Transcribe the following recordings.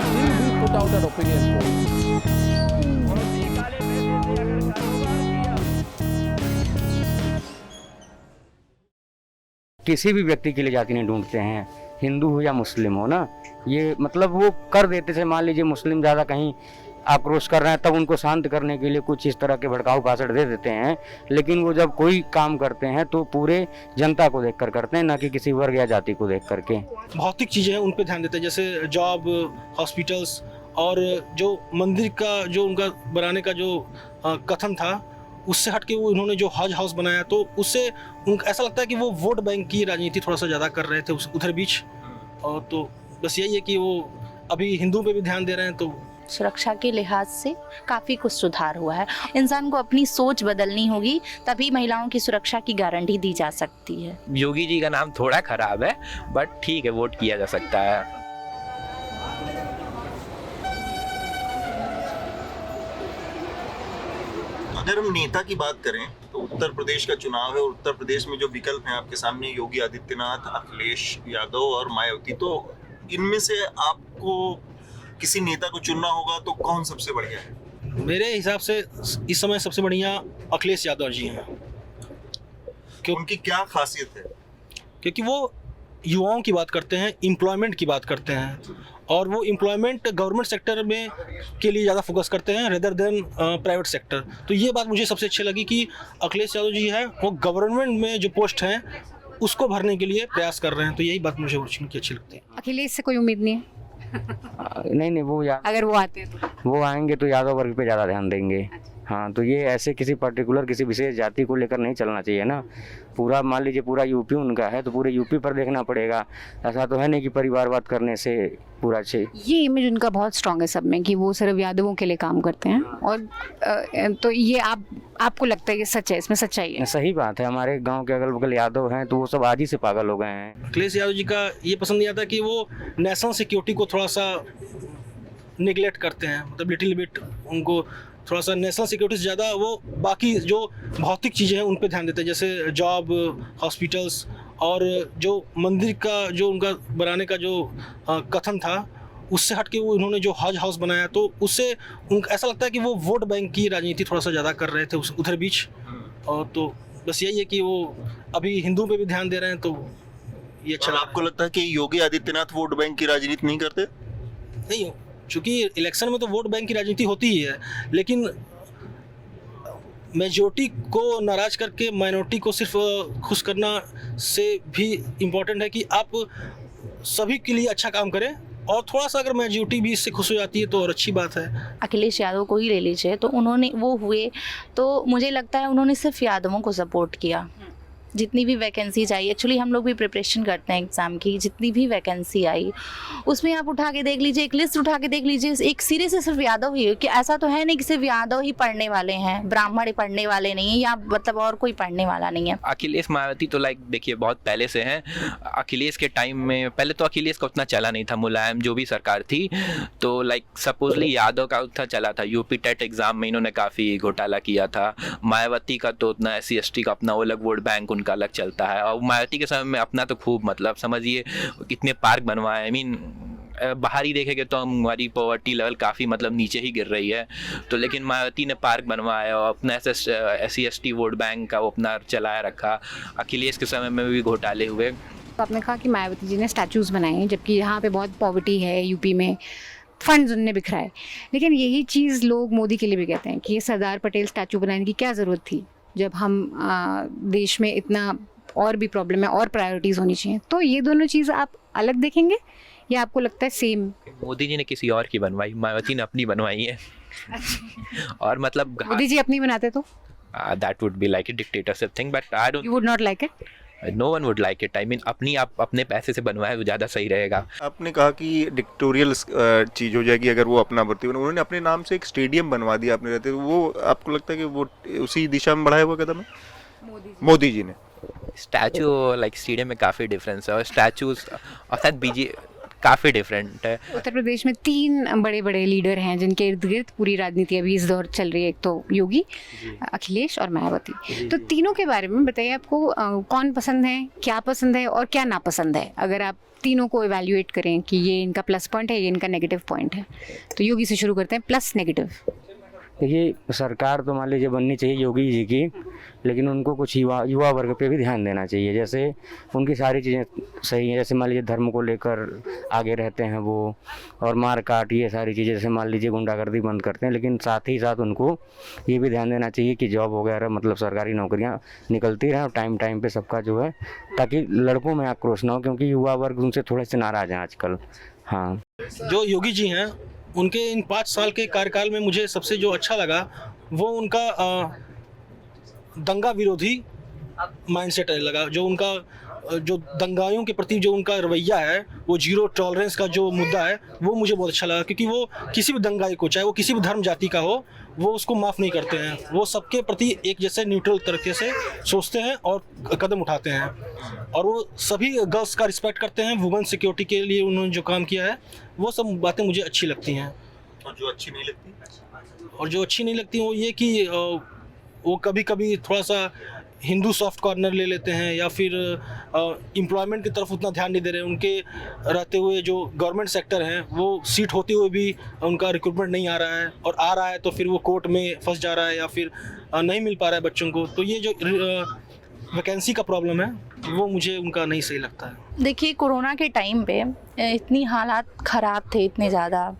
Still we put out an opinion poll. किसी भी व्यक्ति के लिए जाति नहीं ढूंढते हैं, हिंदू हो या मुस्लिम हो ना, ये मतलब वो कर देते थे। मान लीजिए मुस्लिम ज़्यादा कहीं आक्रोश कर रहे हैं तब उनको शांत करने के लिए कुछ इस तरह के भड़काऊ भाषण दे देते हैं, लेकिन वो जब कोई काम करते हैं तो पूरे जनता को देखकर करते हैं, ना कि किसी वर्ग या जाति को देख करके। भौतिक चीज़ें हैं उन पे ध्यान देते हैं, जैसे जॉब, हॉस्पिटल्स, और जो मंदिर का जो उनका बनाने का जो कथन था उससे हट के वो इन्होंने जो हज हाउस बनाया, तो उससे उनको ऐसा लगता है कि वो वोट बैंक की राजनीति थोड़ा सा ज़्यादा कर रहे थे उधर बीच। और तो बस यही है कि वो अभी हिंदुओं पे भी ध्यान दे रहे हैं। तो सुरक्षा के लिहाज से काफ़ी कुछ सुधार हुआ है। इंसान को अपनी सोच बदलनी होगी, तभी महिलाओं की सुरक्षा की गारंटी दी जा सकती है। योगी जी का नाम थोड़ा खराब है, बट ठीक है, वोट किया जा सकता है। अगर हम नेता की बात करें तो उत्तर प्रदेश का चुनाव है और उत्तर प्रदेश में जो विकल्प हैं आपके सामने, योगी आदित्यनाथ, अखिलेश यादव और मायावती, तो इनमें से आपको किसी नेता को चुनना होगा तो कौन सबसे बढ़िया है? मेरे हिसाब से इस समय सबसे बढ़िया अखिलेश यादव जी हैं। उनकी क्या खासियत है? क्योंकि वो युवाओं की बात करते हैं, एम्प्लॉयमेंट की बात करते हैं, और वो एम्प्लॉयमेंट गवर्नमेंट सेक्टर में के लिए ज़्यादा फोकस करते हैं रेदर देन प्राइवेट सेक्टर। तो ये बात मुझे सबसे अच्छी लगी कि अखिलेश यादव जी है वो गवर्नमेंट में जो पोस्ट हैं उसको भरने के लिए प्रयास कर रहे हैं। तो यही बात मुझे उनकी अच्छी लगती है। अखिलेश से कोई उम्मीद नहीं है नहीं वो अगर वो आते हैं तो? वो आएंगे तो यादव वर्ग पे ज़्यादा ध्यान देंगे। हाँ, तो ये ऐसे किसी पर्टिकुलर किसी विशेष जाति को लेकर नहीं चलना चाहिए ना। पूरा मान लीजिए पूरा यूपी उनका है तो पूरे यूपी पर देखना पड़ेगा। ऐसा तो है नहीं कि परिवारवाद करने से पूरा अच्छे। ये इमेज उनका बहुत स्ट्रांग है सब में कि वो सिर्फ यादवों के लिए काम करते हैं, और तो ये आपको लगता है कि सच है, इसमें सच्चाई है? सही बात है। हमारे गांव के अगल बगल यादव हैं तो वो सब आज ही से पागल हो गए हैं। अखिलेश यादव जी का ये पसंद नहीं आता कि वो नेशनल सिक्योरिटी को थोड़ा सा निगलेक्ट करते हैं, मतलब लिटिल बिट उनको थोड़ा सा नेशनल सिक्योरिटी से ज़्यादा वो बाकी जो भौतिक चीज़ें हैं उन पे ध्यान देते हैं, जैसे जॉब, हॉस्पिटल्स, और जो मंदिर का जो उनका बनाने का जो कथन था उससे हट के वो इन्होंने जो हज हाउस बनाया, तो उससे उनको ऐसा लगता है कि वो वोट बैंक की राजनीति थोड़ा सा ज़्यादा कर रहे थे उधर बीच। और तो बस यही है कि वो अभी हिंदुओं पे भी ध्यान दे रहे हैं। तो ये अच्छा। आपको लगता है कि योगी आदित्यनाथ वोट बैंक की राजनीति नहीं करते? नहीं, चूँकि इलेक्शन में तो वोट बैंक की राजनीति होती ही है, लेकिन मेजॉरिटी को नाराज करके माइनॉरिटी को सिर्फ खुश करना से भी इम्पोर्टेंट है कि आप सभी के लिए अच्छा काम करें, और थोड़ा सा अगर मेजॉरिटी भी इससे खुश हो जाती है तो और अच्छी बात है। अखिलेश यादव को ही ले लीजिए, तो उन्होंने वो हुए तो मुझे लगता है उन्होंने सिर्फ यादवों को सपोर्ट किया। जितनी भी वैकेंसी आई, एक्चुअली हम लोग भी प्रिपरेशन करते हैं एग्ज़ाम की, जितनी भी वैकेंसी आई उसमें आप उठा के देख लीजिए, एक लिस्ट उठा के देख लीजिए, एक सिरे से सिर्फ यादव ही है। कि ऐसा तो है नहीं कि सिर्फ यादव ही पढ़ने वाले हैं, ब्राह्मण ही पढ़ने वाले नहीं हैं, या मतलब और कोई पढ़ने वाला नहीं है। अखिलेश मायावती तो लाइक देखिए बहुत पहले से हैं। अखिलेश के टाइम में पहले तो अखिलेश का उतना चला नहीं था, मुलायम जो भी सरकार थी, तो लाइक सपोजली यादव का उतना चला था। यूपी टेट एग्जाम में इन्होंने काफ़ी घोटाला किया था। मायावती का तो उतना SC ST का अपना वो अलग वोट बैंक उनका अलग चलता है, और मायावती के समय में अपना तो खूब मतलब समझिए कितने पार्क बनवाए। आई मीन बाहर ही देखेंगे तो हमारी पॉवर्टी लेवल काफ़ी मतलब नीचे ही गिर रही है, तो लेकिन मायावती ने पार्क बनवाया और अपना SC ST वोट बैंक का वो अपना चलाया रखा। अखिलेश के समय में भी घोटाले हुए। तो आपने कहा कि मायावती जी ने स्टैचूज़ बनाए हैं, जबकि यहाँ पे बहुत पॉवर्टी है यूपी में, फंड्स उनने बिखराए, लेकिन यही चीज़ लोग मोदी के लिए भी कहते हैं कि ये सरदार पटेल स्टैचू बनाने की क्या ज़रूरत थी, जब हम देश में इतना और भी प्रॉब्लम है और प्रायोरिटीज़ होनी चाहिए। तो ये दोनों चीज़ आप अलग देखेंगे या आपको लगता है सेम? मोदी जी ने किसी और की बनवाई, मायावती ने अपनी बनवाई है। और मतलब मोदी जी अपनी बनाते तो that would be like a dictatorship thing, but I don't, you would not like it? No one would like it. I mean अपनी आप अपने पैसे से बनवाए वो ज़्यादा सही रहेगा। आपने कहा कि डिक्टेटोरियल चीज़ हो जाएगी अगर वो अपना भर्ती बने। उन्होंने अपने नाम से एक स्टेडियम बनवा दिया अपने रहते, वो आपको लगता है कि वो उसी दिशा में बढ़ाया हुआ कदम है मोदी जी ने? स्टैचू लाइक स्टेडियम में काफ़ी डिफरेंस है, और स्टैचूज और शायद काफ़ी डिफरेंट है। उत्तर प्रदेश में 3 बड़े बड़े लीडर हैं जिनके इर्द गिर्द पूरी राजनीति अभी इस दौर चल रही है। एक तो योगी, अखिलेश और मायावती। तो तीनों के बारे में बताइए, आपको कौन पसंद है, क्या पसंद है और क्या नापसंद है? अगर आप तीनों को इवैल्यूएट करें कि ये इनका प्लस पॉइंट है, ये इनका नेगेटिव पॉइंट है, तो योगी से शुरू करते हैं, प्लस नेगेटिव। देखिए, सरकार तो मान लीजिए बननी चाहिए योगी जी की, लेकिन उनको कुछ युवा वर्ग पे भी ध्यान देना चाहिए। जैसे उनकी सारी चीज़ें सही हैं, जैसे मान लीजिए धर्म को लेकर आगे रहते हैं वो, और मार काट ये सारी चीज़ें, जैसे मान लीजिए गुंडागर्दी बंद करते हैं। लेकिन साथ ही साथ उनको ये भी ध्यान देना चाहिए कि जॉब वगैरह मतलब सरकारी नौकरियाँ निकलती रहें और टाइम पे सबका जो है, ताकि लड़कों में आक्रोश ना हो, क्योंकि युवा वर्ग उनसे थोड़े से नाराज़ हैं आजकल। हाँ, जो योगी जी हैं उनके इन 5 साल के कार्यकाल में मुझे सबसे जो अच्छा लगा वो उनका दंगा विरोधी माइंडसेट लगा। जो उनका जो दंगाइयों के प्रति जो उनका रवैया है, वो जीरो टॉलरेंस का जो मुद्दा है, वो मुझे बहुत अच्छा लगा। क्योंकि वो किसी भी दंगाई को, चाहे वो किसी भी धर्म जाति का हो, वो उसको माफ़ नहीं करते हैं। वो सबके प्रति एक जैसे न्यूट्रल तरीके से सोचते हैं और कदम उठाते हैं, और वो सभी गर्ल्स का रिस्पेक्ट करते हैं। वुमेन सिक्योरिटी के लिए उन्होंने जो काम किया है, वो सब बातें मुझे अच्छी लगती हैं। और जो अच्छी नहीं लगती वो ये कि वो कभी कभी थोड़ा सा हिंदू सॉफ्ट कॉर्नर ले लेते हैं, या फिर एम्प्लॉयमेंट की तरफ उतना ध्यान नहीं दे रहे हैं। उनके रहते हुए जो गवर्नमेंट सेक्टर हैं, वो सीट होते हुए भी उनका रिक्रूटमेंट नहीं आ रहा है, और आ रहा है तो फिर वो कोर्ट में फंस जा रहा है, या फिर नहीं मिल पा रहा है बच्चों को। तो ये जो वैकेंसी का प्रॉब्लम है, वो मुझे उनका नहीं सही लगता है। देखिए, कोरोना के टाइम पे इतनी हालात ख़राब थे, इतने ज़्यादा,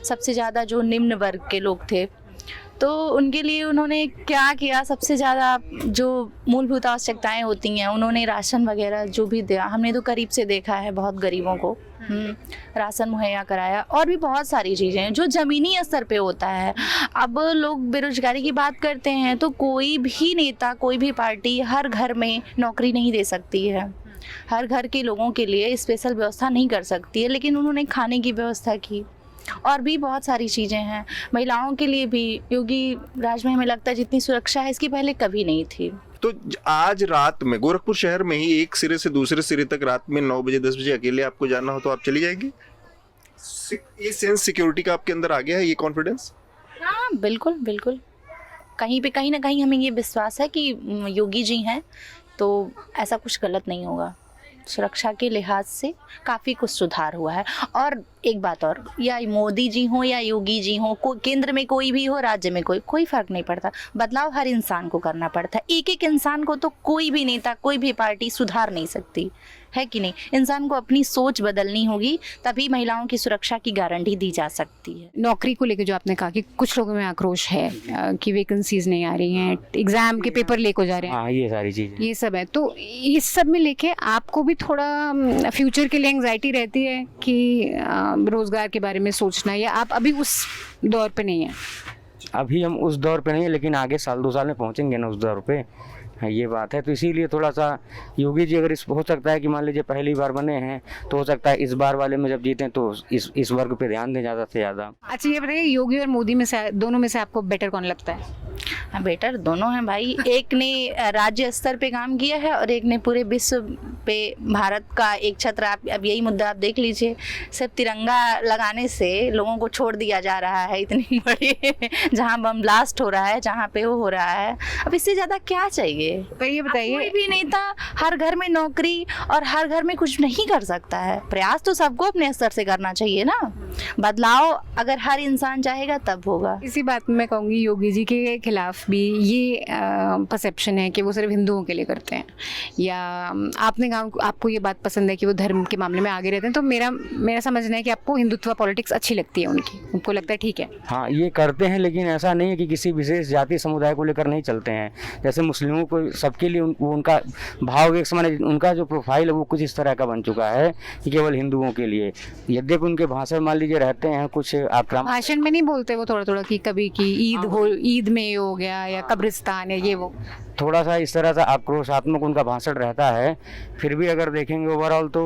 सबसे ज़्यादा जो निम्न वर्ग के लोग थे, तो उनके लिए उन्होंने क्या किया, सबसे ज़्यादा जो मूलभूत आवश्यकताएं होती हैं, उन्होंने राशन वगैरह जो भी दिया, हमने तो करीब से देखा है, बहुत गरीबों को राशन मुहैया कराया, और भी बहुत सारी चीज़ें हैं जो ज़मीनी स्तर पे होता है। अब लोग बेरोजगारी की बात करते हैं, तो कोई भी नेता, कोई भी पार्टी हर घर में नौकरी नहीं दे सकती है, हर घर के लोगों के लिए स्पेशल व्यवस्था नहीं कर सकती है, लेकिन उन्होंने खाने की व्यवस्था की, और भी बहुत सारी चीज़ें हैं। महिलाओं के लिए भी योगी राज में हमें लगता है जितनी सुरक्षा है इसकी पहले कभी नहीं थी। तो आज रात में गोरखपुर शहर में ही एक सिरे से दूसरे सिरे तक रात में 9 बजे 10 बजे अकेले आपको जाना हो तो आप चली जाएंगी? ये सेंस सिक्योरिटी का आपके अंदर आ गया है, ये कॉन्फिडेंस? हाँ, बिल्कुल बिल्कुल। कहीं ना कहीं हमें ये विश्वास है कि योगी जी हैं तो ऐसा कुछ गलत नहीं होगा। सुरक्षा के लिहाज से काफ़ी कुछ सुधार हुआ है। और एक बात और, या मोदी जी हो या योगी जी हो, केंद्र में कोई भी हो, राज्य में कोई फ़र्क नहीं पड़ता। बदलाव हर इंसान को करना पड़ता है। एक इंसान को तो कोई भी नेता, कोई भी पार्टी सुधार नहीं सकती, है कि नहीं? इंसान को अपनी सोच बदलनी होगी, तभी महिलाओं की सुरक्षा की गारंटी दी जा सकती है। नौकरी को लेकर जो आपने कहा कि कुछ लोगों में आक्रोश है कि वैकेंसीज नहीं आ रही हैं, एग्जाम के पेपर लेके जा रहे हैं, हाँ, ये सारी चीज़ें, ये सब है। तो इस सब में लेके आपको भी थोड़ा फ्यूचर के लिए एंग्जाइटी रहती है कि रोजगार के बारे में सोचना, या आप अभी उस दौर पे नहीं है? अभी हम उस दौर पे नहीं है, लेकिन आगे साल 2 साल में पहुंचेंगे ना उस दौर पे। हाँ, ये बात है। तो इसीलिए थोड़ा सा योगी जी अगर हो सकता है कि मान लीजिए पहली बार बने हैं, तो हो सकता है इस बार वाले में जब जीतें तो इस वर्ग पे ध्यान दें ज़्यादा से ज़्यादा। अच्छा, ये बताइए, योगी और मोदी में से, दोनों में से आपको बेटर कौन लगता है? हाँ, बेटर दोनों हैं भाई। एक ने राज्य स्तर पे काम किया है और एक ने पूरे विश्व पे भारत का एक छत्र। अब यही मुद्दा आप देख लीजिए, सिर्फ तिरंगा लगाने से लोगों को छोड़ दिया जा रहा है इतनी बड़ी जहाँ बम ब्लास्ट हो रहा है, जहाँ पे वो हो रहा है। अब इससे ज़्यादा क्या चाहिए? पर ये बताइए, कोई भी नेता हर घर में नौकरी और हर घर में कुछ नहीं कर सकता है। प्रयास तो सबको अपने स्तर से करना चाहिए ना। बदलाव अगर हर इंसान चाहेगा तब होगा। इसी बात में मैं कहूँगी, योगी जी के खिलाफ भी ये परसेप्शन है कि वो सिर्फ हिंदुओं के लिए करते हैं, या आपने कहा आपको ये बात पसंद है कि वो धर्म के मामले में आगे रहते हैं। तो मेरा समझना है कि आपको हिंदुत्व पॉलिटिक्स अच्छी लगती है उनकी, आपको लगता है ठीक है? हाँ, ये करते हैं, लेकिन ऐसा नहीं है कि किसी विशेष जाति समुदाय को लेकर नहीं चलते हैं। जैसे मुस्लिमों को सबके लिए वो उनका भाव एक समान है, उनका जो प्रोफाइल है वो कुछ इस तरह का बन चुका है कि केवल हिंदुओं के लिए। यद्यपि उनके भाषण मान लीजिए रहते हैं कुछ आक्रामक, भाषण में नहीं बोलते वो थोड़ा कि कभी की ईद में हो गया, या कब्रिस्तान, या ये वो थोड़ा सा इस तरह से आक्रोशात्मक उनका भाषण रहता है। फिर भी अगर देखेंगे ओवरऑल तो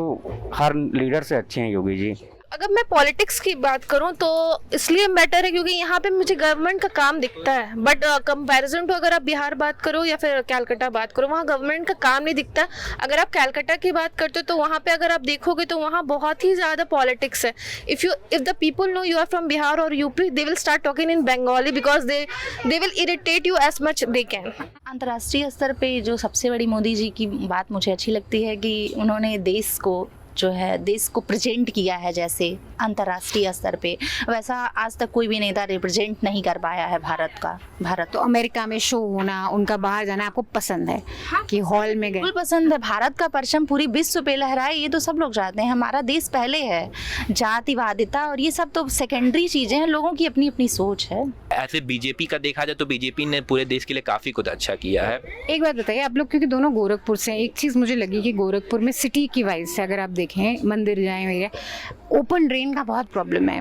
हर लीडर से अच्छे हैं योगी जी। अगर मैं पॉलिटिक्स की बात करूं तो इसलिए बेटर है क्योंकि यहाँ पे मुझे गवर्नमेंट का काम दिखता है, बट कंपैरिजन टू अगर आप बिहार बात करो या फिर कैलकाटा बात करो, वहाँ गवर्नमेंट का काम नहीं दिखता। अगर आप कैलकाटा की बात करते हो तो वहाँ पे अगर आप देखोगे तो वहाँ बहुत ही ज़्यादा पॉलिटिक्स है। If the people know you are from Bihar और UP, they will start talking in Bengali because they will irritate you as much they can. अंतर्राष्ट्रीय स्तर पे जो सबसे बड़ी मोदी जी की बात मुझे अच्छी लगती है कि उन्होंने देश को जो है देश को प्रेजेंट किया है, जैसे अंतर्राष्ट्रीय स्तर पे वैसा आज तक कोई भी नेता रिप्रेजेंट नहीं कर पाया है भारत तो अमेरिका में शो होना, उनका बाहर जाना आपको पसंद है? हाँ, कि हॉल में गए? बिल्कुल पसंद है। भारत का परचम पूरी विश्व पे लहराए, ये तो सब लोग चाहते हैं। हमारा देश पहले है, जातिवादिता और ये सब तो सेकेंडरी चीजें हैं, लोगों की अपनी अपनी सोच है। ऐसे बीजेपी का देखा जाए तो बीजेपी ने पूरे देश के लिए काफ़ी कुछ अच्छा किया है। एक बात बताइए, आप लोग क्योंकि दोनों गोरखपुर से हैं, एक चीज़ मुझे लगी कि गोरखपुर में सिटी की वाइज से अगर आप देखें, मंदिर जाएं वगैरह, ओपन ड्रेन का बहुत प्रॉब्लम है।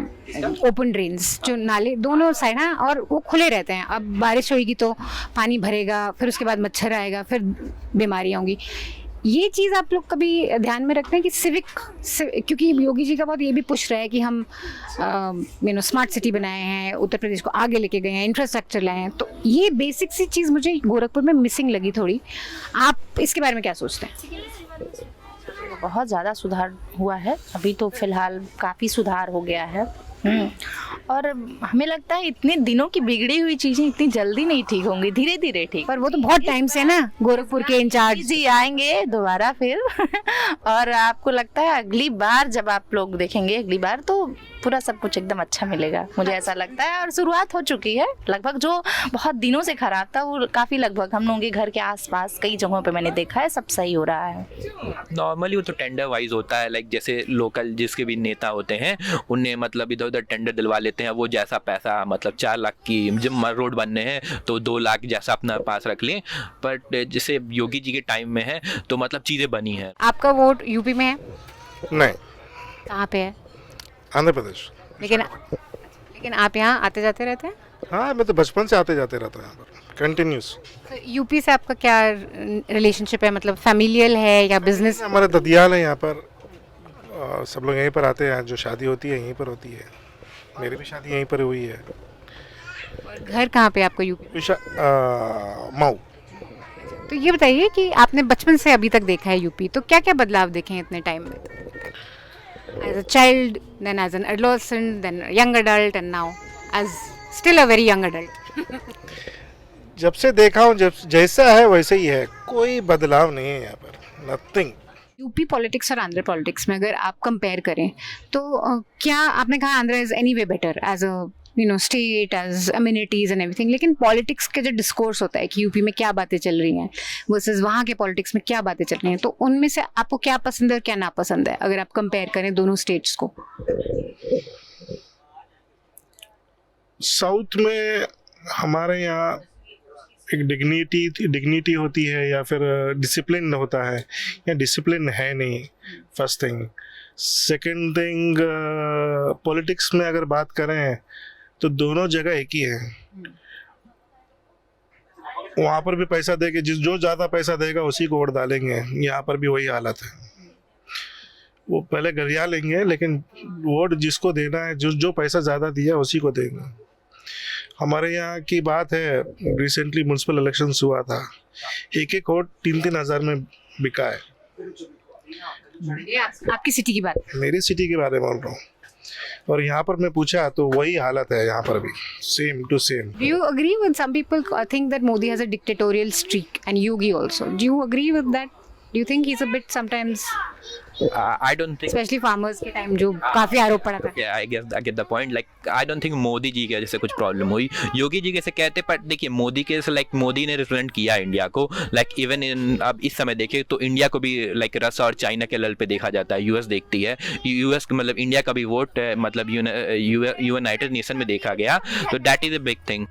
ओपन ड्रेन्स जो नाले दोनों साइड हैं और वो खुले रहते हैं। अब बारिश होगी तो पानी भरेगा, फिर उसके बाद मच्छर आएगा, फिर बीमारियाँ होंगी। ये चीज़ आप लोग कभी ध्यान में रखते हैं कि क्योंकि योगी जी का बहुत ये भी पुश रहा है कि हम स्मार्ट सिटी बनाए हैं, उत्तर प्रदेश को आगे लेके गए हैं, इंफ्रास्ट्रक्चर लाए हैं, तो ये बेसिक सी चीज़ मुझे गोरखपुर में मिसिंग लगी थोड़ी। आप इसके बारे में क्या सोचते हैं? बहुत ज़्यादा सुधार हुआ है, अभी तो फिलहाल काफ़ी सुधार हो गया है। और हमें लगता है इतने दिनों की बिगड़ी हुई चीज़ें इतनी जल्दी नहीं ठीक होंगी, धीरे धीरे ठीक। पर वो तो बहुत टाइम से ना गोरखपुर के इंचार्ज जी आएंगे दोबारा फिर और आपको लगता है अगली बार जब आप लोग देखेंगे अगली बार तो पूरा सब कुछ एकदम अच्छा मिलेगा, मुझे ऐसा लगता है। और शुरुआत हो चुकी है, लगभग जो बहुत दिनों से खराब था वो काफ़ी लगभग हम लोगों के घर के आसपास कई जगहों पे मैंने देखा है, सब सही हो रहा है। नॉर्मली वो तो टेंडर वाइज होता है, लाइक जैसे लोकल जिसके भी नेता होते हैं उन्हें मतलब इधर उधर टेंडर दिलवा लेते हैं। वो जैसा पैसा मतलब 4 लाख की जब रोड बनने हैं तो 2 लाख जैसा अपना पास रख लें, बट जैसे योगी जी के टाइम में है तो मतलब चीज़ें बनी हैं। आपका वोट यूपी में है? नहीं, कहाँ पे है? आंध्र प्रदेश। लेकिन आप यहाँ आते जाते रहते हैं? हाँ, मैं तो बचपन से आते जाते रहता हूँ यहाँ पर कंटिन्यूस। तो यूपी से आपका क्या रिलेशनशिप है, मतलब फैमिलियल है या बिजनेस? हमारे ददियाल है यहाँ पर, सब लोग यहीं पर आते हैं, जो शादी होती है यहीं पर होती है, मेरी भी शादी यहीं पर हुई है। घर कहाँ पे आपका यूपी? मऊ। तो ये बताइए कि आपने बचपन से अभी तक देखा है यूपी, तो क्या क्या बदलाव देखे हैं इतने टाइम में? As a child, then as an adolescent, then a young adult, and now as still a very young adult. जब से देखा हूँ, जब जैसा है वैसे ही है, कोई बदलाव नहीं है यहाँ पर, नथिंग। यूपी पॉलिटिक्स और आंध्र पॉलिटिक्स में अगर आप कंपेयर करें तो क्या आपने कहा Andhra is anyway better as a state, as amenities and everything, लेकिन पॉलिटिक्स के जो डिस्कोर्स होता है कि यूपी में क्या बातें चल रही हैं वर्सेस वहाँ के पॉलिटिक्स में क्या बातें चल रही हैं, तो उनमें से आपको क्या पसंद है और क्या नापसंद है अगर आप कंपेयर करें दोनों स्टेट्स को? साउथ में हमारे यहाँ एक डिग्निटी होती है या फिर डिसिप्लिन होता है, या डिसिप्लिन है नहीं, first thing. Second thing, politics में अगर बात करें तो दोनों जगह एक ही है। वहाँ पर भी पैसा देके जो ज़्यादा पैसा देगा उसी को वोट डालेंगे, यहाँ पर भी वही हालत है। वो पहले गरिया लेंगे लेकिन वोट जिसको देना है, जो पैसा ज़्यादा दिया उसी को देंगे। हमारे यहाँ की बात है, रिसेंटली म्यूनसिपल इलेक्शंस हुआ था, एक वोट 3-3 हज़ार में बिका है। आपकी सिटी की बात? मेरी सिटी के बारे में बोल रहा हूँ, और यहाँ पर मैं पूछा तो वही हालत है यहाँ पर भी, same to same. Do you agree with some people think that Modi has a dictatorial streak and Yogi also? Do you agree with that? Do you think he's a bit sometimes, I don't think, especially farmers के time जो काफी आरोप पड़ा था? Yeah, I get the point. Like I don't think Modi ji के वजह से कुछ प्रॉब्लम हुई, योगी जी कैसे कहते, पर देखिए मोदी के लाइक मोदी ने रिप्रेजेंट किया इंडिया को, लाइक इवन इन अब इस समय देखिए तो इंडिया को भी लाइक रसिया और चाइना के लेवल पे देखा जाता है, यूएस देखती है, यूएस मतलब इंडिया का भी वोट मतलब यूनाइटेड नेशन में देखा गया, तो that is a big thing.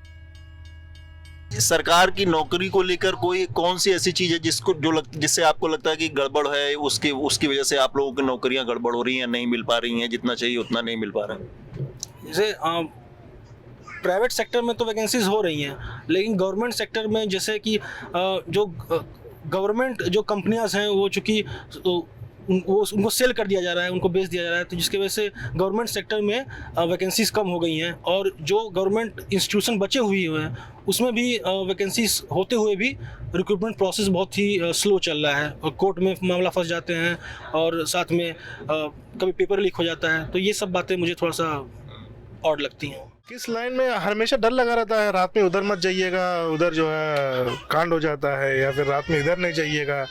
सरकार की नौकरी को लेकर कौन सी ऐसी चीज है जिससे आपको लगता है कि गड़बड़ है, उसकी वजह से आप लोगों की नौकरियां गड़बड़ हो रही हैं, नहीं मिल पा रही हैं, जितना चाहिए उतना नहीं मिल पा रहा है? जैसे प्राइवेट सेक्टर में तो वैकेंसीज हो रही हैं, लेकिन गवर्नमेंट सेक्टर में जैसे कि जो गवर्नमेंट जो कंपनियां हैं वो चूँकि उनको सेल कर दिया जा रहा है, उनको बेच दिया जा रहा है, तो जिसकी वजह से गवर्नमेंट सेक्टर में वैकेंसीज कम हो गई हैं। और जो गवर्नमेंट इंस्टीट्यूशन बचे हुए हैं उसमें भी वैकेंसीज होते हुए भी रिक्रूटमेंट प्रोसेस बहुत ही स्लो चल रहा है, और कोर्ट में मामला फंस जाते हैं, और साथ में कभी पेपर लीक हो जाता है। तो ये सब बातें मुझे थोड़ा सा ऑड लगती हैं। किस लाइन में हमेशा डर लगा रहता है, रात में उधर मत जाइएगा, उधर जो है कांड हो जाता है, या फिर रात में इधर नहीं जाइएगा।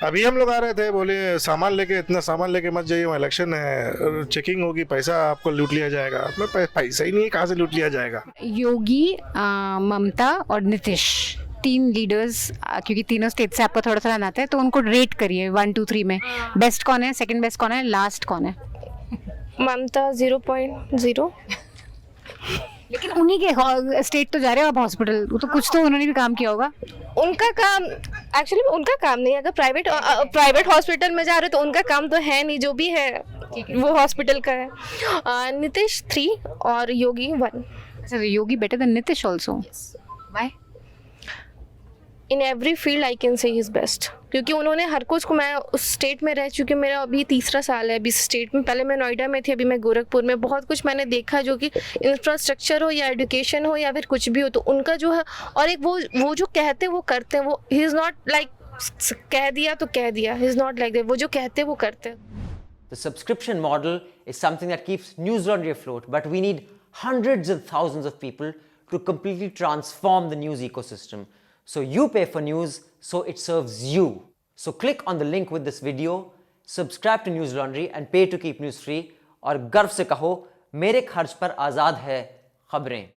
अभी हम लोग आ रहे थे, बोले सामान लेके, इतना सामान लेके मत जाइए, वहाँ इलेक्शन है, चेकिंग होगी, पैसा आपको लूट लिया जाएगा। पैसा ही नहीं है, कहाँ से लूट लिया जाएगा। योगी, ममता और नीतीश, 3 लीडर्स, क्योंकि तीनों स्टेट से आपको थोड़ा थोड़ा आता है, तो उनको रेट करिए 1 2 3 में। बेस्ट कौन है, सेकंड बेस्ट कौन है, लास्ट कौन है? ममता 0.0। लेकिन उन्हीं के स्टेट तो जा रहे हो आप हॉस्पिटल, तो कुछ तो उन्होंने भी काम किया होगा। उनका काम एक्चुअली उनका काम नहीं है। अगर प्राइवेट हॉस्पिटल में जा रहे हो तो उनका काम तो है नहीं, जो भी है वो हॉस्पिटल का है। नीतीश 3 और योगी 1। अच्छा, Yogi better than Nitish also? Why? In every field I can say he is best, क्योंकि उन्होंने हर कुछ को, मैं उस स्टेट में रह चुकी, मेरा अभी 3रा साल है अभी स्टेट में। पहले मैं नोएडा में थी, अभी मैं गोरखपुर में। बहुत कुछ मैंने देखा, जो कि इंफ्रास्ट्रक्चर हो या एजुकेशन हो या फिर कुछ भी हो, तो उनका जो है, और एक वो जो कहते हैं वो करते हैं। वो ही इज़ नॉट लाइक कह दिया तो कह दिया, he is not like that. वो जो कहते हैं वो करते हैं। The subscription model is something that keeps News Laundry afloat, but we need hundreds and thousands of people to completely transform the news ecosystem. So you pay for news, so it serves you. So click on the link with this video, subscribe to News Laundry and pay to keep news free, और गर्व से कहो, मेरे खर्च पर आज़ाद है खबरें।